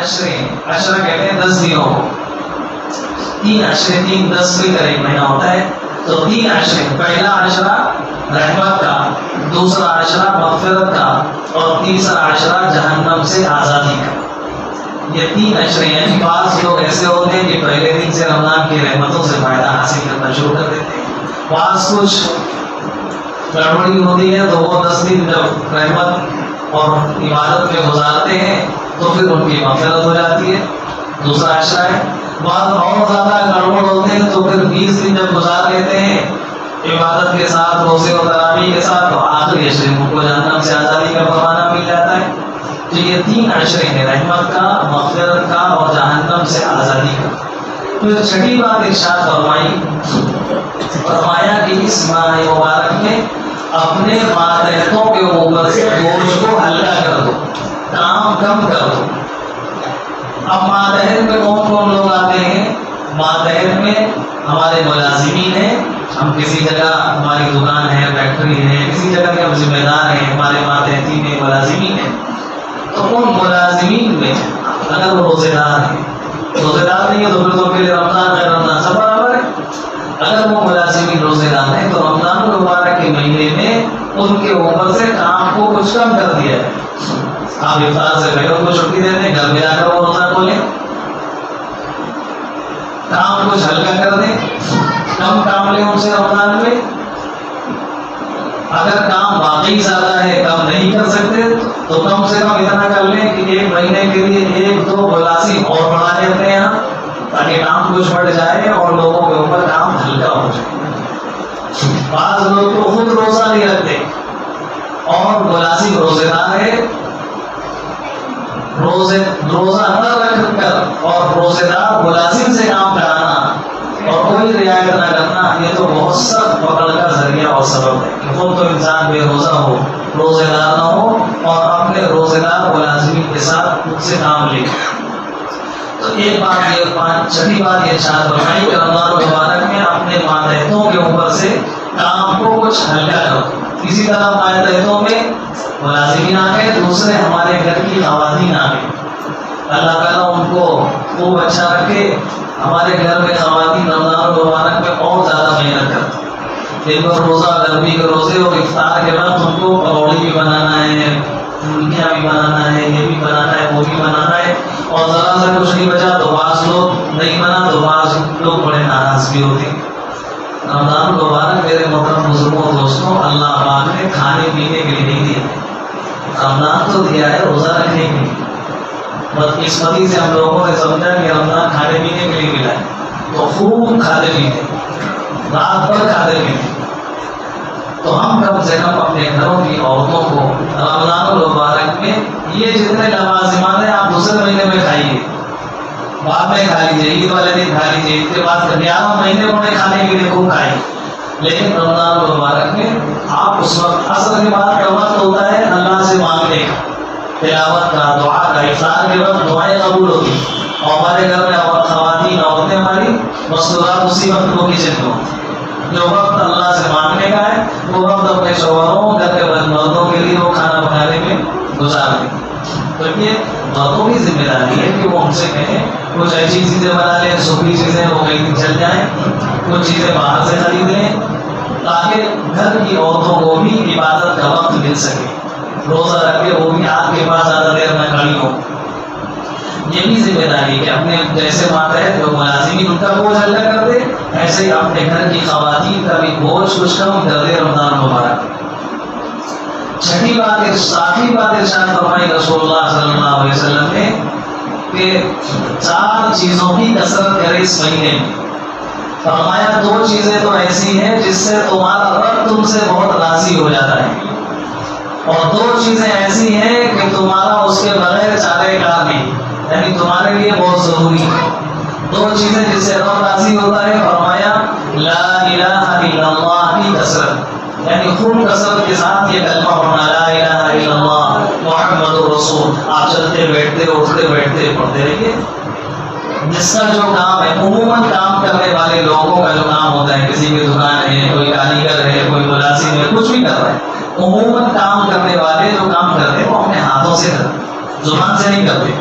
عشرے، عشرہ کہتے ہیں 10 دنوں کو، 3 عشرے، 3 10 مل کر 1 مہینہ ہوتا ہے، تو 3 عشرے، پہلا عشرہ رحمت کا، دوسرا عشرہ مغفرت کا، اور تیسرا عشرہ جہنم سے آزادی کا۔ یہ 3 عشرے ہیں۔ بعض لوگ ایسے ہوتے ہیں کہ پہلے دن سے رمضان کی رحمتوں سے فائدہ حاصل کرنا شروع کر دیتے ہیں، بعض کچھ گڑبڑی ہوتی ہے تو وہ 10 دن جب رحمت اور عبادت میں گزارتے ہیں تو پھر ان کی مغفرت ہو جاتی ہے، دوسرا عشرہ ہے۔ بعض اور زیادہ گڑبڑ ہوتے ہیں تو پھر 20 دن جب گزار لیتے ہیں عبادت کے ساتھ، روزے و تراویح کے ساتھ، تو آخری عشرے میں ان کو جہنم سے آزادی کا فرمانہ مل جاتا ہے۔ تو یہ 3 عشرے ہیں، رحمت کا، مغفرت کا اور جہنم سے آزادی کا۔ پھر چھٹی بات ارشاد فرمایا کہ اس ماہ مبارک میں اپنے ماتحتوں کے اوپر سے بوجھ کو ہلکا کر دو، کام کم کر دو۔ اب ماتحت میں کون کون لوگ آتے ہیں؟ ماتحت میں ہمارے ملازمین ہیں، ہم کسی جگہ ہماری دکان ہے، فیکٹری ہے، کسی جگہ کے ہم ذمہ دار ہیں، ہمارے ماتحتی میں ملازمین ہیں، تو ان ملازمین میں اگر وہ روزے دار ہیں، روزے دار نہیں ہے تو پھر تو کے لیے رمضان ہے، رمضان سب برابر ہے۔ اگر وہ ملازمین روزے دار ہیں تو رمضان المبارک کے مہینے میں ان کے اوپر سے کام کو کچھ کم کر دیا ہے۔ آپ افطار سے پہلے ان کو چھٹی دے دیں، گھر میں جا کر وہ روزہ کھولیں، کام کچھ ہلکا کر دیں، کم کام لیں ان سے رمضان میں۔ اگر کام واقعی زیادہ ہے، کم نہیں کر سکتے تو کم سے کم اتنا کر لیں کہ 1 مہینے کے لیے 1-2 ملازم اور بڑھا لیں اپنے یہاں، تاکہ کام کچھ بڑھ جائے اور لوگوں کے اوپر کام ہلکا ہو جائے۔ بعض لوگ تو خود روزہ نہیں رکھتے اور ملازم روزے دار ہے، روزہ نہ رکھ کر اور روزے دار ملازم سے کام کرانا اور کوئی رعایت نہ کرنا، یہ تو بہت سخت پکڑ کا ذریعہ اور سبب ہے کہ خود تو انسان بے روزہ ہو، روزے دار نہ ہو اور اپنے روزے دار ملازمین کے ساتھ ان سے کام لے۔ تو ایک بات یہ، چھٹی بات یہ ارشاد فرمائی کہ رمضان مبارک میں اپنے ماتحتوں کے اوپر سے کام کو کچھ ہلکا کرو۔ اسی طرح ماتحتوں میں ملازمین آ گئے، دوسرے ہمارے گھر کی خواتین آ گئی، اللہ تعالیٰ ان کو خوب اچھا رکھے۔ ہمارے گھر میں خواتین رمضان مبارک میں اور زیادہ محنت کرتی، دن بھر روزہ، گرمی کے روزے اور افطار کے بعد ان کو پکوڑی بھی بنانا ہے، پھولکیاں بھی بنانا ہے، یہ بھی بنانا ہے، وہ بھی بنانا ہے، اور ذرا سا کچھ نہیں بچا تو بعض لوگ نہیں بنا تو بعض لوگ بڑے ناراض بھی ہوتے ہیں۔ رمضان مبارک میرے محترم بزرگوں دوستوں، اللہ پاک نے کھانے پینے کے لیے نہیں دیا، رمضان تو دیا ہے روزہ رکھنے کے لیے۔ بدقسمتی سے ہم لوگوں نے سمجھا کہ رمضان کھانے پینے کے لیے ملا ہے تو خوب کھاتے پیتے، رات بھر کھاتے پیتے۔ تو ہم کم سے کم اپنے گھروں کی عورتوں کو رمضان المبارک میں یہ جتنے لوازمات ہیں آپ دوسرے مہینے میں کھائیے، بعد میں کھا لیجیے، عید والے دن کھا لیجیے، عید کے بعد 11 مہینے پڑے کھانے کے لیے خوب کھائیے، لیکن رمضان المبارک میں آپ اس وقت عصر کے بعد کا وقت ہوتا ہے اللہ سے مانگنے کا، تلاوت کا، دعا کا۔ افطار کے وقت دعائیں قبول ہوتی اور ہمارے گھر میں خواتین عورتیں ہماری مصروفات اسی وقت کو کچن میں ہوتی، جو وقت اللہ سے مانگنے کا ہے وہ وقت اپنے شوہروں، گھر کے مردوں کے لیے وہ کھانا بنانے میں گزار دیں۔ تو یہ مردوں کی ذمہ داری ہے کہ وہ ہم سے کہیں کچھ ایسی چیزیں بنا لیں، سوکھی چیزیں وہ کہیں دن چل جائیں، کچھ چیزیں باہر سے خرید لیں تاکہ گھر کی عورتوں کو بھی عبادت کا وقت مل سکے، روزہ رکھ کے وہ بھی آپ کے پاس زیادہ دیر نہ کھڑی ہو۔ یہ بھی ذمہ داری ہے کہ اپنے جیسے ماتحت جو ملازمین ان کا بوجھ ہلکا کر دے، ایسے ہی اپنے گھر کی خواتین کا بھی بوجھ کچھ کم کر دے رمضان مبارک۔ چھٹی بات، ساتویں بات ارشاد فرمائی رسول اللہ صلی اللہ علیہ وسلم نے کہ 4 چیزوں کی کثرت کرے اس مہینے میں۔ فرمایا 2 چیزیں تو ایسی ہیں جس سے تمہارا رب تم سے بہت راضی ہو جاتا ہے، اور 2 چیزیں ایسی ہیں کہ تمہارا اس کے بغیر چارے کار نہیں، یعنی تمہارے لیے بہت ضروری ہے۔ 2 چیزیں جس سے رب راضی ہوتا ہے، فرمایا لا الہ الا اللہ کی کثرت، یعنی خوب کثرت کے ساتھ یہ کلمہ پڑھنا، لا الہ الا اللہ محمد رسول۔ آپ چلتے بیٹھتے اٹھتے بیٹھتے پڑھتے رہیے۔ جس کا جو کام ہے، عموماً کام کرنے والے لوگوں کا جو کام ہوتا ہے، کسی کی دکان ہے، کوئی کاریگر ہے، کوئی ملازم ہے، کچھ بھی کر رہا ہے، عموماً کام کرنے والے جو کام کرتے ہیں وہ اپنے ہاتھوں سے کرتے ہیں، زبان سے نہیں کرتے۔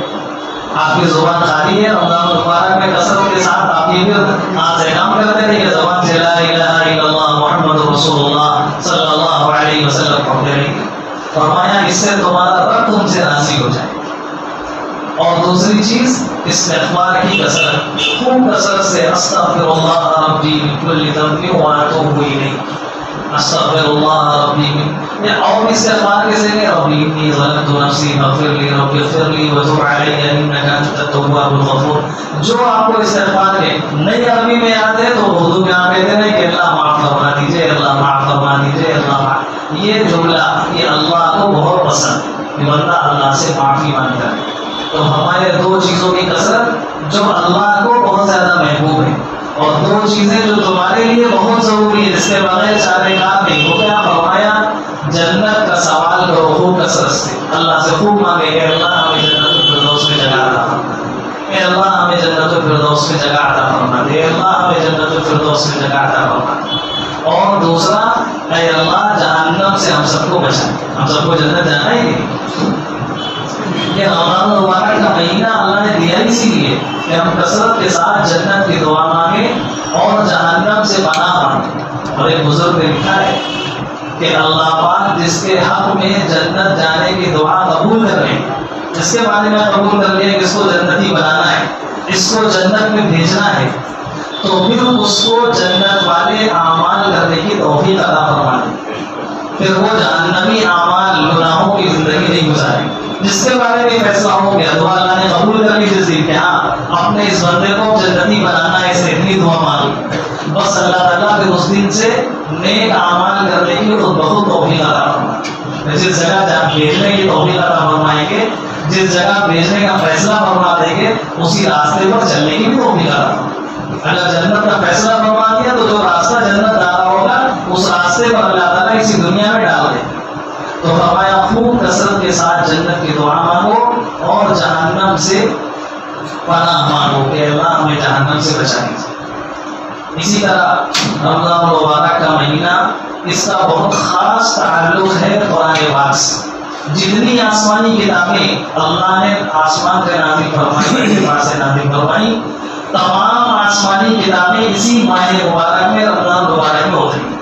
آپ کی زبان خالی ہے رمضان المبارک میں کثرت کے ساتھ آپ یہ بھی آج احکام کرتے رہے کہ زبان سے لا الہ الا اللہ محمد رسول اللہ صلی اللہ علیہ وسلم پڑھتے رہیے. فرمایا اس سے تمہارا رب تم سے راضی ہو جائے. اور دوسری چیز استغفار کی کثرت، خوب کثرت سے استغفر اللہ ربی من کل ذنب واتوب الیہ، استغفر اللہ ربی من، یا اور استغفار کیسے کہ ربی انی ظلمت نفسی فاغفر لی ربی اغفر لی وتب علی انک انت التواب الغفور. جو آپ کو استغفار کے نئی عربی میں یاد ہے تو اردو میں آپ کہتے ہیں کہ اللہ معاف فرما دیجیے، اللہ معاف فرما دیجیے، اللہ معاف. یہ جملہ یہ اللہ کو بہت پسند ہے، بندہ اللہ سے معافی مانگتا ہے. تو ہمارے دو چیزوں کی کثرت جو اللہ کو بہت زیادہ محبوب ہے، اور دو چیزیں جو تمہارے لیے بہت ضروری ہے جس کے بغیر سارے کام نہیں ہو. کیا فرمایا؟ جنت کا سوال کرو خوب کثرت سے، اللہ سے خوب مانگے کہ اللہ ہمیں جنت الفردوس میں جگہ عطا فرما دے، اے اللہ ہمیں جنت الفردوس میں جگہ عطا فرما دے، اے اللہ ہمیں جنت الفردوس میں جگہ عطا فرما دے. اور دوسرا، اے اللہ جہنم سے ہم سب کو بچا، ہم سب کو جنت جانا ہی نہیں. یہ رمضان المبارک کا مہینہ اللہ نے دیا اسی لیے کہ ہم کثرت کے ساتھ جنت کی دعا مانگیں اور جہنم سے پناہ مانگیں. اور ایک بزرگ نے لکھا ہے کہ اللہ پاک جس کے حق میں جنت جانے کی دعا قبول کر لیں، جس کے بارے میں قبول کر لیں کہ اس کو جنتی بنانا ہے، اس کو جنت میں بھیجنا ہے، تو پھر اس کو جنت والے اعمال کرنے کی توفیق عطا فرما دیں. پھر وہ جہنمی اعمال گناہوں کی زندگی نہیں گزارے. جس کے بارے میں فیصلہ ہو گیا دعا اللہ نے قبول کر لی جس دن کہ ہاں اپنے اس بندے کو جنتی بنانا ہے، اسے اتنی دعا مانگی، بس اللہ تعالیٰ پھر اس دن سے نیک اعمال کرنے کی بہت توفیق عطا فرمائے. جس جگہ جہاں بھیجنے کی توفیق عطا فرمائیں گے، جس جگہ بھیجنے کا فیصلہ فرما دیں گے، اسی راستے پر چلنے کی بھی توفیق عطا فرمائے. اگر جنت کا فیصلہ فرما دیا تو جو راستہ جنت جا رہا ہوگا اس راستے پر اللہ تعالیٰ اسی دنیا میں ڈال دیں. تو فرمایا خوب کثرت کے ساتھ جنت کی دعا مانگو اور جہنم سے پناہ مانگو کہ اللہ ہمیں جہنم سے بچا لیجیے. اسی طرح رمضان المبارک کا مہینہ، اس کا بہت خاص تعلق ہے قرآن پاک سے. جتنی آسمانی کتابیں اللہ نے آسمان سے نازل فرمائی، تمام آسمانی کتابیں اسی ماہ مبارک میں رمضان مبارک میں ہوتی ہیں.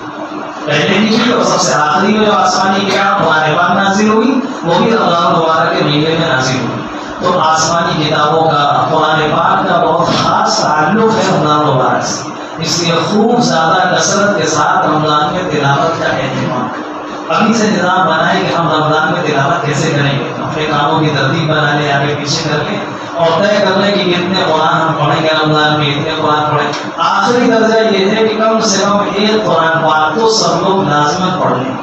پہلے کی بھی اور سب سے آخری میں جو آسمانی کتاب قرآن پاک نازل ہوئی وہ بھی رمضان مبارک کے مہینے میں نازل ہوئی. تو آسمانی کتابوں کا قرآن پاک کا بہت خاص تعلق ہے رمضان مبارک سے، اس لیے خوب زیادہ کثرت کے ساتھ رمضان میں تلاوت کا اہتمام کریں. ابھی سے نظام بنائیں کہ ہم رمضان میں تلاوت کیسے کریں گے، اپنے کاموں کی ترتیب بنا لیں، آگے پیچھے کر لیں اور طے کر لیں کہ کتنے قرآن ہم پڑھیں گے رمضان میں، اتنے قرآن پڑھیں. آخری درجہ یہ ہے کہ کم سے کم ایک قرآن پاک کو سب لوگ لازمت پڑھ لیں،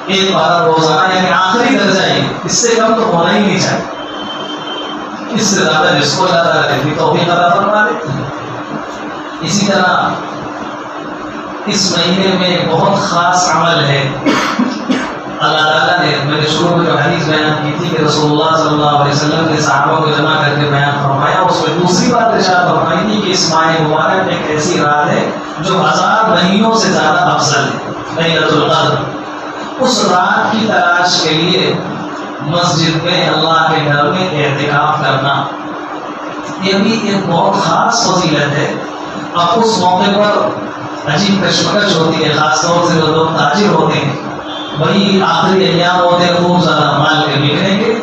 ایک پارہ روزانہ، یعنی آخری درجہ یہ، اس سے کم تو ہونا ہی نہیں چاہیے. اس سے زیادہ جس کو اللہ تعالیٰ نے توفیق عطا فرما دے. اسی طرح اس مہینے میں ایک بہت خاص عمل ہے. اللہ تعالیٰ نے، میں نے شروع میں جو حدیث بیان کی تھی کہ رسول اللہ صلی اللہ علیہ وسلم نے صحابہ کو جمع کر کے بیان فرمایا، اس میں دوسری بات ارشاد فرمائی تھی کہ اس ماہ مبارک میں ایک ایسی رات ہے جو 1000 مہینوں سے زیادہ افضل ہے، لیلۃ القدر. اس رات کی تلاش کے لیے مسجد میں، اللہ کے گھر میں اعتکاف کرنا، یہ بھی ایک بہت خاص فضیلت ہے. اب اس موقع پر عجیب کشمکش ہوتی ہے، خاص طور سے جو لوگ تاجر ہوتے ہیں، وہی آخری ایام ہوتے ہیں خوب زیادہ مال کے بکنے کے،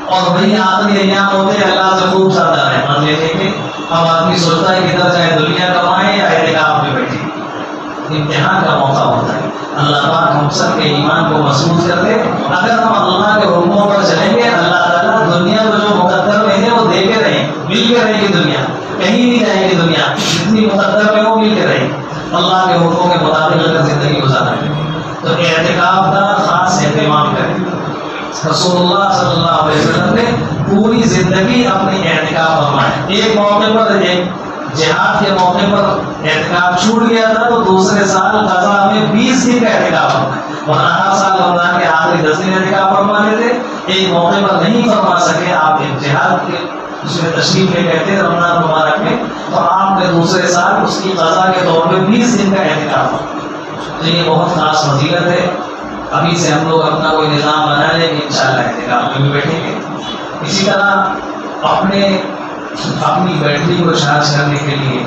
اور وہی آخری ایام ہوتے ہیں اللہ سے خوب زیادہ رحمت لینے کے. اب آدمی سوچتا ہے کدھر جائے، دنیا کمائے یا اعتکاف میں بیٹھے. امتحان کا موقع ہوتا ہے. اللہ پاک ہم سب کے ایمان کو مضبوط کر دے. اگر ہم اللہ کے حکموں پر چلیں گے، اللہ تعالیٰ دنیا میں جو مقدر میں ہے وہ دے کے رہیں، مل کے رہے گی دنیا، کہیں نہیں جائے گی دنیا، جتنی مقدر میں وہ مل کے رہے گی. اللہ کے حکموں کے مطابق اگر زندگی گزاریں تو اعتکاف کا خاص اہتمام کریں. رسول اللہ صلی اللہ علیہ وسلم نے پوری زندگی اپنی اعتکاف فرمایا. ایک موقع پر، ایک جہاد کے موقع پر اعتکاف چھوٹ گیا تھا تو دوسرے سال غزہ میں 20 دن کا اعتکاف فرمایا. ورنہ ہر سال رمضان کے آخری 10 دن اعتکاف فرمانے تھے. ایک موقع پر نہیں فرما سکے، آپ ایک جہاد کے اس میں تشریف لے گئے تھے رمضان مبارک میں، تو آپ نے دوسرے سال اس کی قضا کے طور پہ 20 دن کا اعتکاف. تو یہ بہت خاص فضیلت ہے. ابھی سے ہم لوگ اپنا کوئی نظام بنا لیں کہ انشاءاللہ اعتکاف میں بھی بیٹھیں گے. اسی طرح اپنی بیٹری کو چارج کرنے کے لیے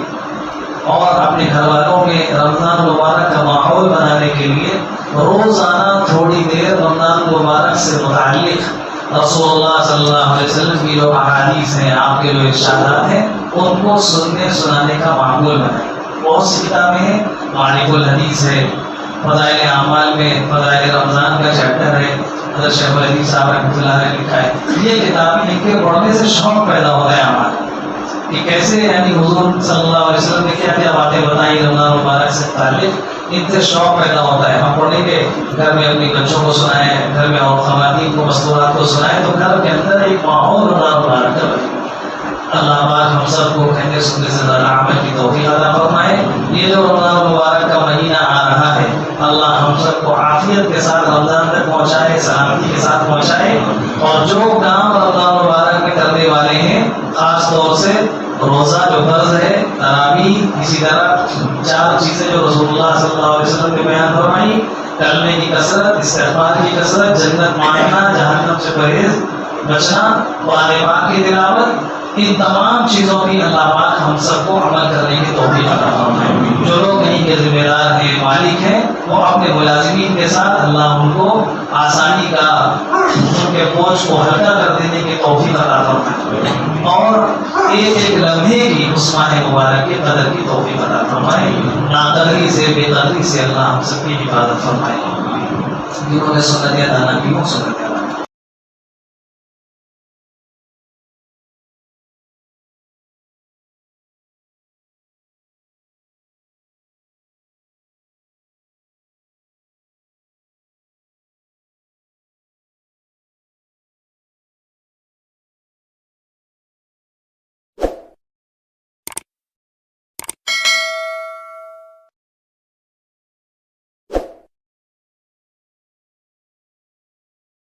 اور اپنے گھر والوں میں رمضان مبارک کا ماحول بنانے کے لیے روزانہ تھوڑی دیر رمضان مبارک سے متعلق رسول اللہ صلی اللہ علیہ وسلم کی جو احادیث ہیں، آپ کے جو ارشادات ہیں، ان کو سننے سنانے کا معمول بنائیں۔ بہت سی کتابیں ہیں، معارف الحدیث ہے، فضائل اعمال میں فضائل رمضان کا چیپٹر ہے، حضرت شیخ الحدیث صاحب رحمۃ اللہ نے لکھا ہے۔ یہ کتابیں ان کے پڑھنے سے شوق پیدا ہوتا ہے ہمارا کہ کیسے یعنی حضور صلی اللہ علیہ وسلم نے کیا کیا باتیں بتائیں رمضان مبارک سے متعلق، ان سے شوق پیدا ہوتا ہے۔ ہم پڑھیں گے، گھر میں اپنی بچوں کو سنائیں، گھر میں اور خواتین کو مستورات کو سنائیں، تو گھر کے اندر ایک ماحول رمضان مبارک کا بنے۔ اللہ پاک ہم سب کو کہنے سننے سے زیادہ عمل کی توفیق عطا فرمائے۔ یہ جو رمضان مبارک کا مہینہ آ رہا ہے، اللہ ہم سب کو عافیت کے ساتھ رمضان تک پہنچائے، سلامتی کے ساتھ پہنچائے، اور جو کام رمضان مبارک میں کرنے والے ہیں، خاص طور سے روزہ جو فرض ہے، تراویح، اسی طرح 4 چیزیں جو رسول اللہ صلی اللہ علیہ وسلم نے بیان فرمائی، کلمے کی کثرت، استغفار کی کثرت، جنت مانگنا، جہنم سے پرہیز بچنا، قرآن پاک کی تلاوت، ان تمام چیزوں کی اللہ پاک ہم سب کو عمل کرنے کی توفیق عطا فرمائے۔ جو لوگ کہیں کے ذمہ دار ہیں، مالک ہیں، وہ اپنے ملازمین کے ساتھ اللہ ان کو آسانی کا، ان کے بوجھ کو ہلکا کر دینے کی توفیق عطا فرمائے، اور ایک ایک لمحے کی اس ماہ مبارک کی قدر کی توفیق عطا فرمائے۔ ناقدری سے، بے قدری سے اللہ ہم سب کی حفاظت فرمائے۔ جنہوں نے سنت ادا نہ کی ہو، سنت